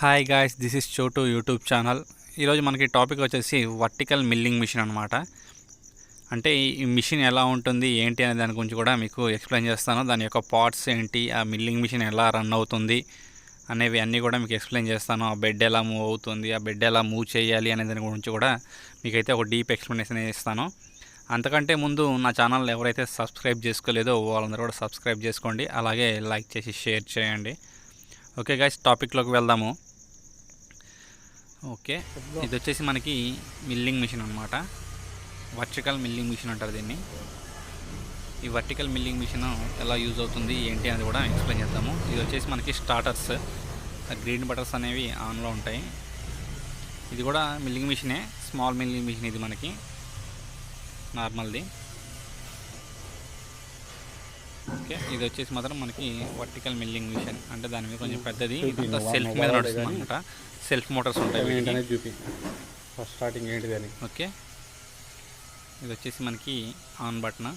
Hi guys, this is చోటు YouTube channel. ఈరోజు మనకి టాపిక్ వచ్చేసి వర్టికల్ మిల్లింగ్ మిషన్ అనమాట. అంటే ఈ మిషన్ ఎలా ఉంటుంది ఏంటి అనే దాని గురించి కూడా మీకు ఎక్స్ప్లెయిన్ చేస్తాను. దాని యొక్క పార్ట్స్ ఏంటి, ఆ మిల్లింగ్ మిషన్ ఎలా రన్ అవుతుంది అనేవి అన్నీ కూడా మీకు ఎక్స్ప్లెయిన్ చేస్తాను. ఆ బెడ్ ఎలా మూవ్ అవుతుంది, ఆ బెడ్ ఎలా మూవ్ చేయాలి అనే దాని గురించి కూడా మీకైతే ఒక డీప్ ఎక్స్ప్లెనేషన్ ఇస్తాను. అంతకంటే ముందు నా ఛానల్ ఎవరైతే సబ్స్క్రైబ్ చేసుకోలేదో వాళ్ళందరూ కూడా సబ్స్క్రైబ్ చేసుకోండి, అలాగే లైక్ చేసి షేర్ చేయండి. ఓకే గైస్, టాపిక్లోకి వెళ్దాము. ఓకే, ఇది వచ్చేసి మనకి మిల్లింగ్ మిషన్ అనమాట. వర్టికల్ మిల్లింగ్ మిషన్ అంటారు దీన్ని. ఈ వర్టికల్ మిల్లింగ్ మిషన్ ఎలా యూజ్ అవుతుంది ఏంటి అనేది కూడా ఎక్స్ప్లెయిన్ చేద్దాము. ఇది వచ్చేసి మనకి స్టార్టర్స్, గ్రీన్ బటన్స్ అనేవి ఆన్లో ఉంటాయి. ఇది కూడా మిల్లింగ్ మిషనే, స్మాల్ మిల్లింగ్ మిషన్ ఇది మనకి నార్మల్ది. ఓకే, ఇది వచ్చేసి మాత్రం మనకి వర్టికల్ మిల్లింగ్ మిషన్ అంటే దాని మీద కొంచెం పెద్దది. ఇదంతా సెల్ఫ్ మీద నడుస్తుంది అనమాట. సెల్ఫ్ మోటార్స్ ఉంటాయి. స్టార్టింగ్ ఏంటిదని. ఓకే, ఇది వచ్చేసి మనకి ఆన్ బటన్.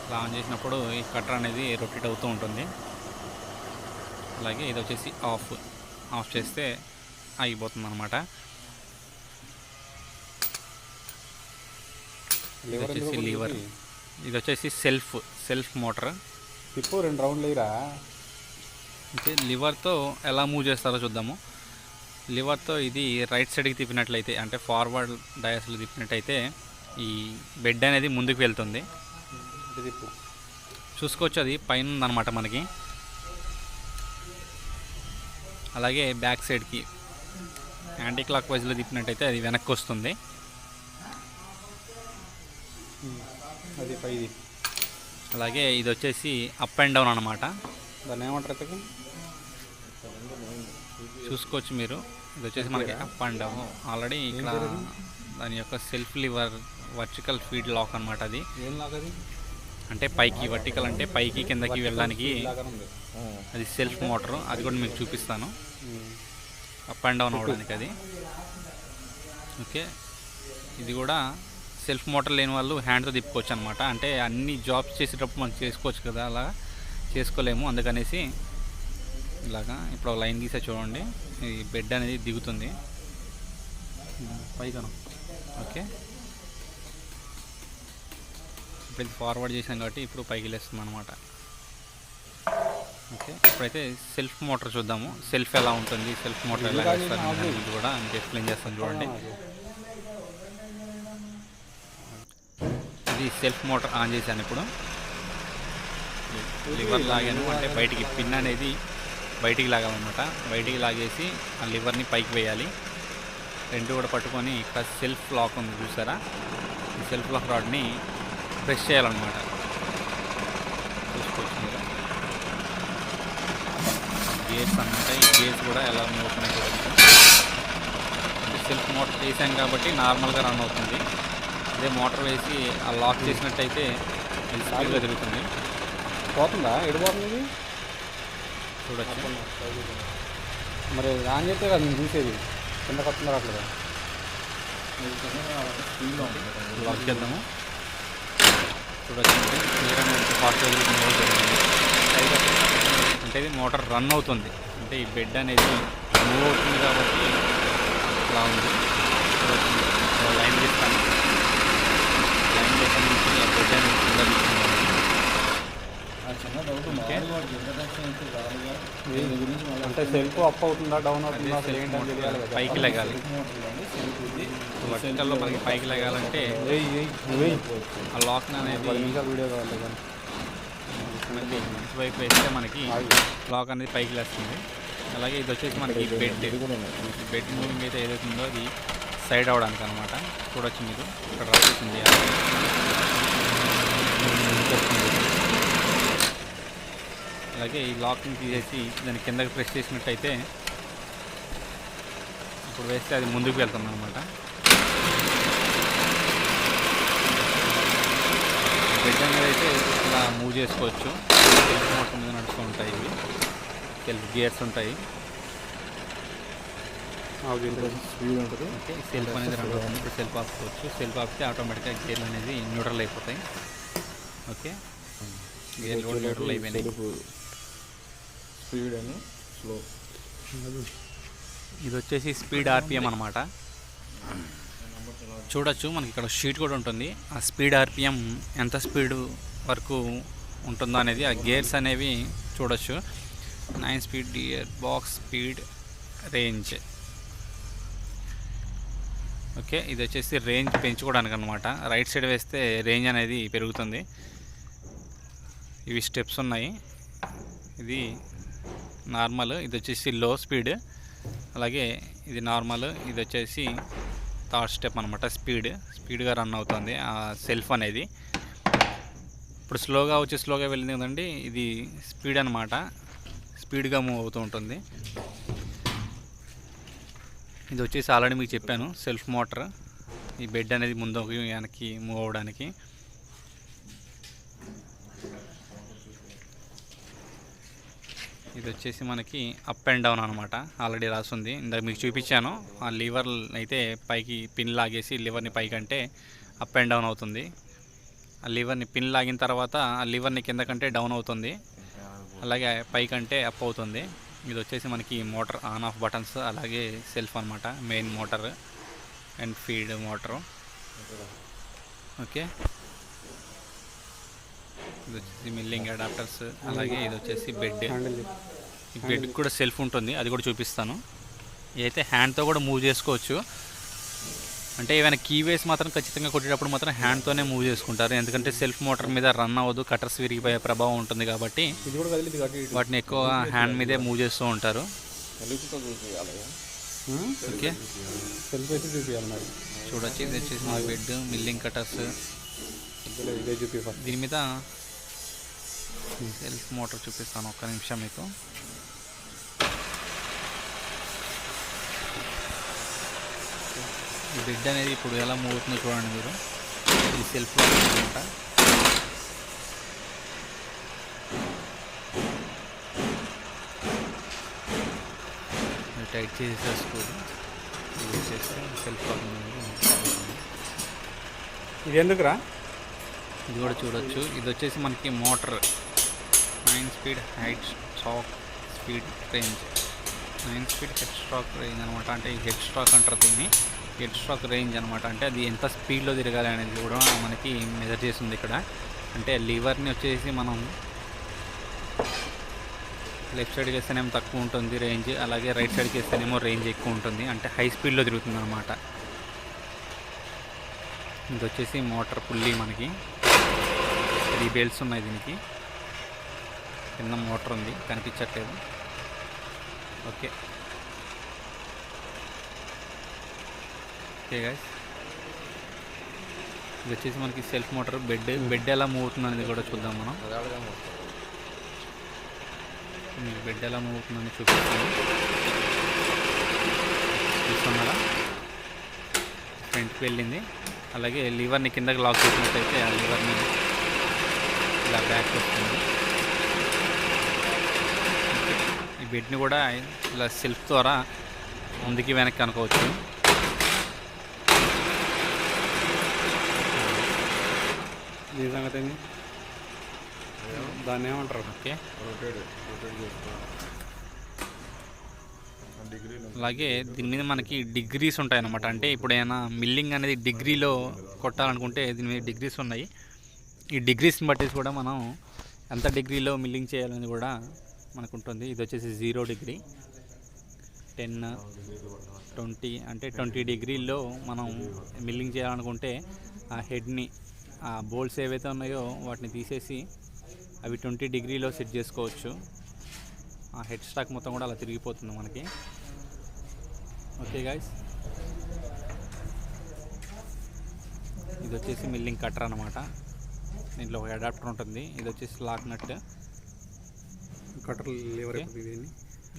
ఇలా ఆన్ చేసినప్పుడు ఈ కట్టర్ అనేది రొటేట్ అవుతూ ఉంటుంది. అలాగే ఇది వచ్చేసి ఆఫ్ చేస్తే ఆగిపోతుంది అనమాట. ఇది వచ్చేసి లీవర్. ఇది వచ్చేసి సెల్ఫ్ మోటార్. తిప్పు 2 రౌండ్లు వేయరా. అంటే లివర్తో ఎలా మూవ్ చేస్తారో చూద్దాము. లివర్తో ఇది రైట్ సైడ్కి తిప్పినట్లయితే, అంటే ఫార్వర్డ్ డయాస్లో తిప్పినట్టయితే ఈ బెడ్ అనేది ముందుకు వెళ్తుంది. చూసుకోవచ్చు, అది పైన ఉందన్నమాట మనకి. అలాగే బ్యాక్ సైడ్కి యాంటీ క్లాక్ వైజ్లో తిప్పినట్టయితే అది వెనక్కి వస్తుంది. అది పైది. అలాగే ఇది వచ్చేసి అప్ అండ్ డౌన్ అనమాట. దాన్ని ఏమంటారు? చూసుకోవచ్చు మీరు, ఇది వచ్చేసి మనకి అప్ అండ్ డౌన్. ఆల్రెడీ ఇక్కడ దాని యొక్క self lever vertical feed lock అనమాట. అది ఏం లాక్? అది అంటే పైకి, వర్టికల్ అంటే పైకి కిందకి వెళ్ళడానికి అది సెల్ఫ్ మోటార్. అది కూడా మీకు చూపిస్తాను, అప్ అండ్ డౌన్ అవ్వడానికి అది. ఓకే, ఇది కూడా సెల్ఫ్ మోటార్ లేని వాళ్ళు హ్యాండ్తో తిప్పుకోవచ్చు అనమాట. అంటే అన్ని జాబ్స్ చేసేటప్పుడు మనం చేసుకోవచ్చు కదా, అలా చేసుకోలేము. అందుకనేసి ఇలాగా ఇప్పుడు లైన్ గీసే చూడండి, ఈ బెడ్ అనేది దిగుతుంది పైకను. ఓకే, ఇప్పుడు ఇది ఫార్వర్డ్ చేసాం కాబట్టి ఇప్పుడు పైకి లేస్తుంది అనమాట. ఓకే, ఇప్పుడైతే సెల్ఫ్ మోటార్ చూద్దాము. సెల్ఫ్ ఎలా ఉంటుంది, సెల్ఫ్ మోటార్ ఎలా వేస్తారు ఇది కూడా మీకు ఎక్స్ప్లెయిన్ చేస్తాను చూడండి. ఇది సెల్ఫ్ మోటార్ ఆన్ చేశాను. ఇప్పుడు లివర్ లాగాను, అంటే బయటికి పిన్ అనేది బయటికి లాగాలన్నమాట. బయటికి లాగేసి ఆ లివర్ని పైకి వేయాలి. రెండు కూడా పట్టుకొని ఇక్కడ సెల్ఫ్ లాక్ ఉంది చూసారా, ఈ సెల్ఫ్ లాక్ రాడ్ని ప్రెస్ చేయాలన్నమాట. చూసుకోవచ్చు మీరు, గేర్స్ అనమాట. ఈ గేర్స్ కూడా ఎలా మూవ్ అవుతున్నాయి చూడవచ్చు. అంటే సెల్ఫ్ మోటార్ వేసాం కాబట్టి నార్మల్గా రన్ అవుతుంది. అదే మోటార్ వేసి ఆ లాక్ చేసినట్టయితే ఇది స్పీడ్గా తిరుగుతుంది. పోతుందా? ఎడిపోతుంది చూడొచ్చు. మరి ఆన్ చేస్తే కదా నేను చూసేది, కింద కొత్త అట్లా లాక్ చేద్దాము. చూడొచ్చు, ఫాస్ట్గా అంటే ఇది మోటార్ రన్ అవుతుంది. అంటే ఈ బెడ్ అనేది మూవ్ అవుతుంది కాబట్టి ఇలా ఉంది. లైన్ తీస్తాను, లైన్ చేసిన నుంచి ఆ బెడ్ అనేది కింద తీసుకుంటాను. అంటే సెల్ఫ్ అప్ అవుతుందా, డౌన్ అవుతుందా, పైకి లెగాలి. వర్టికల్లో మనకి పైకి లెగాలంటే ఆ లాక్ అనేది వీడియో కావాలి. మనకి వైపు వేస్తే మనకి లాక్ అనేది పైకి లేస్తుంది. అలాగే ఇది వచ్చేసి మనకి బెడ్ మూవింగ్ అయితే ఏదైతే ఉందో అది సైడ్ అవడానికి అనమాట. చూడొచ్చు మీరు, ఇక్కడ రాసేసింది. అలాగే ఈ లాక్ని తీసేసి దాన్ని కిందకి ప్రెస్ చేసినట్టయితే ఇప్పుడు వేస్తే అది ముందుకు వెళ్తుంది అనమాట. బెడ్ అనేది అయితే ఇలా మూవ్ చేసుకోవచ్చు. సెల్ఫ్ మోటార్ మీద నడుస్తూ ఉంటాయి. ఇవి సెల్ఫ్ గేర్స్ ఉంటాయి. ఓకే, సెల్ఫ్ అనేది రన్ అవుతుంది. ఇప్పుడు సెల్ఫ్ ఆపుకోవచ్చు. సెల్ఫ్ ఆపితే ఆటోమేటిక్గా గేర్లు అనేది న్యూట్రల్ అయిపోతాయి. ఓకే, గేర్లు కూడా న్యూట్రల్ అయిపోయినాయి. స్పీడ్ అని స్లో. ఇది వచ్చేసి స్పీడ్ ఆర్పిఎం అనమాట. చూడొచ్చు మనకి ఇక్కడ షీట్ కూడా ఉంటుంది. ఆ స్పీడ్ ఆర్పిఎం ఎంత స్పీడ్ వరకు ఉంటుందో అనేది ఆ గేర్స్ అనేవి చూడొచ్చు. 9 speed gear box speed range. Okay, ఇది వచ్చేసి రేంజ్ పెంచుకోవడానికి అనమాట. రైట్ సైడ్ వేస్తే రేంజ్ అనేది పెరుగుతుంది. ఇవి స్టెప్స్ ఉన్నాయి. ఇది నార్మల్, ఇది వచ్చేసి లో స్పీడ్. అలాగే ఇది నార్మల్, ఇది వచ్చేసి థర్డ్ స్టెప్ అనమాట. స్పీడ్గా రన్ అవుతుంది ఆ సెల్ఫ్ అనేది. ఇప్పుడు స్లోగా వెళ్ళింది కదండి, ఇది స్పీడ్ అనమాట. స్పీడ్గా మూవ్ అవుతూ ఉంటుంది. ఇది వచ్చేసి ఆల్రెడీ మీకు చెప్పాను, సెల్ఫ్ మోటార్. ఈ బెడ్ అనేది ముందుకి వెనక్కి మూవ్ అవ్వడానికి. ఇది వచ్చేసి మనకి అప్ అండ్ డౌన్ అనమాట. ఆల్రెడీ రాసుంది, ఇందాక మీకు చూపించాను. ఆ లివర్ అయితే పైకి పిన్ లాగేసి లివర్ని పైకి అంటే అప్ అండ్ డౌన్ అవుతుంది. ఆ లివర్ని పిన్ లాగిన తర్వాత ఆ లివర్ని కిందకంటే డౌన్ అవుతుంది, అలాగే పైకంటే అప్ అవుతుంది. ఇది వచ్చేసి మనకి మోటార్ ఆన్ ఆఫ్ బటన్స్, అలాగే సెల్ఫ్ అనమాట. Main motor and feed motor. Okay, ఇది వచ్చేసి మిల్లింగ్ అడాప్టర్స్. అలాగే ఇది వచ్చేసి బెడ్. ఈ బెడ్ కూడా సెల్ఫ్ ఉంటుంది, అది కూడా చూపిస్తాను. ఇదైతే హ్యాండ్తో కూడా మూవ్ చేసుకోవచ్చు. అంటే ఏమైనా కీ వేసి మాత్రం ఖచ్చితంగా కొట్టేటప్పుడు మాత్రం హ్యాండ్తోనే మూవ్ చేసుకుంటారు. ఎందుకంటే సెల్ఫ్ మోటార్ మీద రన్ అవ్వదు, కటర్స్ విరిగిపోయే ప్రభావం ఉంటుంది కాబట్టి వాటిని ఎక్కువ హ్యాండ్ మీదే మూవ్ చేస్తూ ఉంటారు. ఓకే, సెల్ఫ్ అయితే చూపించాలి మరి. చూడొచ్చు, ఇది వచ్చేసి మా బెడ్, మిల్లింగ్ కటర్స్. దీని మీద సెల్ఫ్ మోటార్ చూపిస్తాను, ఒక్క నిమిషం మీకు. ఈ బెడ్ అనేది ఇప్పుడు ఎలా మూవ్ అవుతుందో చూడండి మీరు. ఇది సెల్ఫ్ అనమాట. టైట్ చేసేసుకోదు, ఇది చేస్తే సెల్ఫ్ ఇది ఎందుకురా? ఇది కూడా చూడొచ్చు. ఇది వచ్చేసి మనకి motor 9 speed head stroke speed range. 9 speed head stroke range అనమాట. అంటే ఈ హెడ్ స్ట్రాక్ అంటారు దీన్ని. హెడ్ స్ట్రాక్ రేంజ్ అనమాట. అంటే అది ఎంత స్పీడ్లో తిరగాలి అనేది కూడా మనకి మెజర్ చేస్తుంది ఇక్కడ. అంటే లివర్ని వచ్చేసి మనం లెఫ్ట్ సైడ్కి వేస్తేనేమో తక్కువ ఉంటుంది రేంజ్, అలాగే రైట్ సైడ్కి వేస్తేనేమో రేంజ్ ఎక్కువ ఉంటుంది. అంటే హై స్పీడ్లో తిరుగుతుంది అనమాట. ఇది వచ్చేసి మోటార్ పుల్లీ. మనకి 3 బెల్ట్స్ ఉన్నాయి దీనికి. కింద మోటార్ ఉంది, కనిపించట్లేదు. ఓకే గైస్, ఇది వచ్చేసి మనకి సెల్ఫ్ మోటార్. బెడ్ ఎలా మూవ్ అవుతుంది అనేది కూడా చూద్దాం మనం. మీకు బెడ్ ఎలా మూవ్ అవుతుందని చూపిస్తాను. చూస్తున్నారా, ఫ్రంట్కి వెళ్ళింది. అలాగే లివర్ని కిందకి లాక్ చేసినట్టయితే ఆ లివర్ని ఇలా బ్యాక్ వస్తుంది. ఈ బెడ్ని కూడా ఇలా సెల్ఫ్ ద్వారా ముందుకి వెనక్కి అనుకోవచ్చు. ఈ సంగతి ఏంది, దాన్ని ఏమంటారు? ఓకే, అలాగే దీని మీద మనకి డిగ్రీస్ ఉంటాయి అన్నమాట. అంటే ఇప్పుడు ఏమైనా మిల్లింగ్ అనేది డిగ్రీలో కొట్టాలనుకుంటే దీని మీద డిగ్రీస్ ఉన్నాయి. ఈ డిగ్రీస్ని బట్టి కూడా మనం ఎంత డిగ్రీలో మిల్లింగ్ చేయాలని కూడా మనకు ఉంటుంది. ఇది వచ్చేసి 0 డిగ్రీ, 10, 20. అంటే 20 డిగ్రీల్లో మనం మిల్లింగ్ చేయాలనుకుంటే ఆ హెడ్ని, ఆ బోల్ట్స్ ఏవైతే ఉన్నాయో వాటిని తీసేసి అవి 20 డిగ్రీలో సెట్ చేసుకోవచ్చు. ఆ హెడ్ స్టాక్ మొత్తం కూడా అలా తిరిగిపోతుంది మనకి. ఓకే గైస్, ఇది వచ్చేసి మిల్లింగ్ కట్టర్ అనమాట. దీంట్లో ఒక అడాప్టర్ ఉంటుంది. ఇది వచ్చేసి లాక్ నట్. Cutter lever.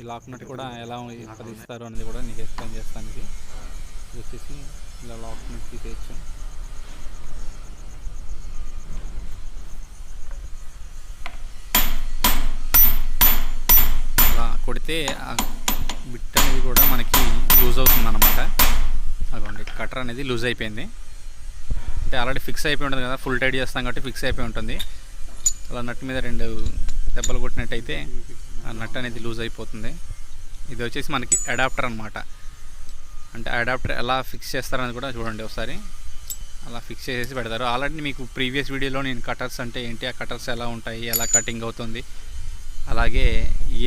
ఈ లాక్ నట్ కూడా ఎలా పదిస్తారు అనేది కూడా నీకు ఎక్స్ప్లెయిన్ చేస్తాను. ఇది వచ్చేసి ఇలా లాక్ నట్ తీసేయచ్చు. అలా కొడితే ఆ బిట్ అనేది కూడా మనకి లూజ్ అవుతుంది అన్నమాట. అదిగోండి, కట్టర్ అనేది లూజ్ అయిపోయింది. అంటే ఆల్రెడీ ఫిక్స్ అయిపోయి ఉంటుంది కదా, ఫుల్ టైట్ చేస్తాం కాబట్టి ఫిక్స్ అయిపోయి ఉంటుంది. అలా నట్ మీద 2 దెబ్బలు కొట్టినట్టయితే ఆ నట్ అనేది లూజ్ అయిపోతుంది. ఇది వచ్చేసి మనకి అడాప్టర్ అనమాట. అంటే అడాప్టర్ ఎలా ఫిక్స్ చేస్తారని కూడా చూడండి ఒకసారి. అలా ఫిక్స్ చేసేసి పెడతారు. ఆల్రెడీ మీకు ప్రీవియస్ వీడియోలో నేను కటర్స్ అంటే ఏంటి, ఆ కటర్స్ ఎలా ఉంటాయి, ఎలా కటింగ్ అవుతుంది, అలాగే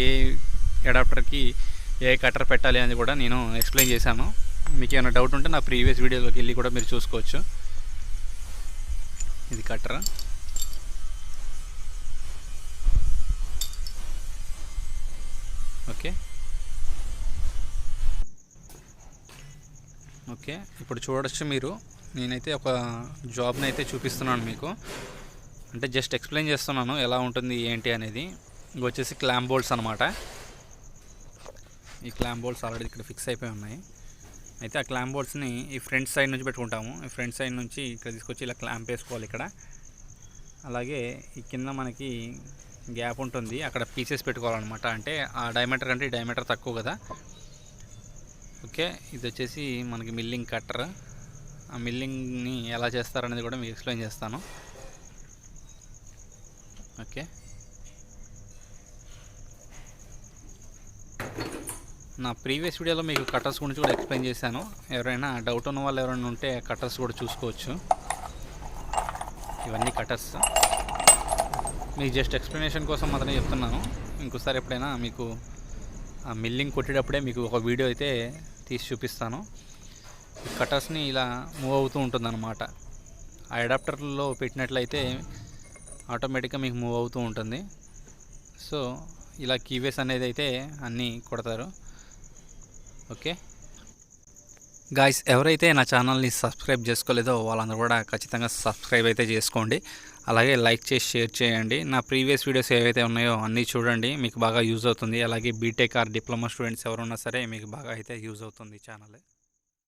ఏ అడాప్టర్కి ఏ కటర్ పెట్టాలి అని కూడా నేను ఎక్స్ప్లెయిన్ చేశాను. మీకు ఏమైనా డౌట్ ఉంటే నా ప్రీవియస్ వీడియోలోకి వెళ్ళి కూడా మీరు చూసుకోవచ్చు. ఇది కటర్. ఓకే, ఇప్పుడు చూడొచ్చు మీరు. నేనైతే ఒక జాబ్ని అయితే చూపిస్తున్నాను మీకు. అంటే జస్ట్ ఎక్స్ప్లెయిన్ చేస్తున్నాను ఎలా ఉంటుంది ఏంటి అనేది. ఇవి వచ్చేసి క్లాంప్ బోల్ట్స్ అనమాట. ఈ క్లాంప్ బోల్ట్స్ ఆల్రెడీ ఇక్కడ ఫిక్స్ అయిపోయి ఉన్నాయి. అయితే ఆ క్లాంప్ బోల్ట్స్ని ఈ ఫ్రంట్ సైడ్ నుంచి పెట్టుకుంటాము. ఈ ఫ్రంట్ సైడ్ నుంచి ఇక్కడ తీసుకొచ్చి ఇలా క్లాంప్ వేసుకోవాలి ఇక్కడ. అలాగే ఈ కింద మనకి గ్యాప్ ఉంటుంది, అక్కడ పీసెస్ పెట్టుకోవాలన్నమాట. అంటే ఆ డయామీటర్ కంటే ఈ డయామీటర్ తక్కువ కదా. ఓకే, ఇది వచ్చేసి మనకి మిల్లింగ్ కట్టర్. ఆ మిల్లింగ్ని ఎలా చేస్తారనేది కూడా మీకు ఎక్స్ప్లెయిన్ చేస్తాను. ఓకే, నా ప్రీవియస్ వీడియోలో మీకు కట్టర్స్ గురించి కూడా ఎక్స్ప్లెయిన్ చేశాను. ఎవరైనా డౌట్ ఉన్న వాళ్ళు ఎవరైనా ఉంటే కట్టర్స్ కూడా చూసుకోవచ్చు. ఇవన్నీ కట్టర్స్. మీకు జస్ట్ ఎక్స్ప్లెనేషన్ కోసం మాత్రమే చెప్తున్నాను. ఇంకోసారి ఎప్పుడైనా మీకు ఆ మిల్లింగ్ కొట్టేటప్పుడే మీకు ఒక వీడియో అయితే తీసి చూపిస్తాను. కటర్స్ని ఇలా మూవ్ అవుతూ ఉంటుందన్నమాట. ఆ అడాప్టర్లో పెట్టినట్లయితే ఆటోమేటిక్గా మీకు మూవ్ అవుతూ ఉంటుంది. సో ఇలా కీవేస్ అనేది అయితే అన్నీ కొడతారు. ఓకే గాయ్స్, ఎవరైతే నా ఛానల్ని సబ్స్క్రైబ్ చేసుకోలేదో వాళ్ళందరూ కూడా ఖచ్చితంగా సబ్స్క్రైబ్ అయితే చేసుకోండి. అలాగే లైక్ చేసి షేర్ చేయండి. నా ప్రీవియస్ వీడియోస్ ఏవైతే ఉన్నాయో అన్నీ చూడండి, మీకు బాగా యూజ్ అవుతుంది. అలాగే బీటెక్ ఆర్ డిప్లొమా స్టూడెంట్స్ ఎవరున్నా సరే మీకు బాగా అయితే యూజ్ అవుతుంది ఛానల్.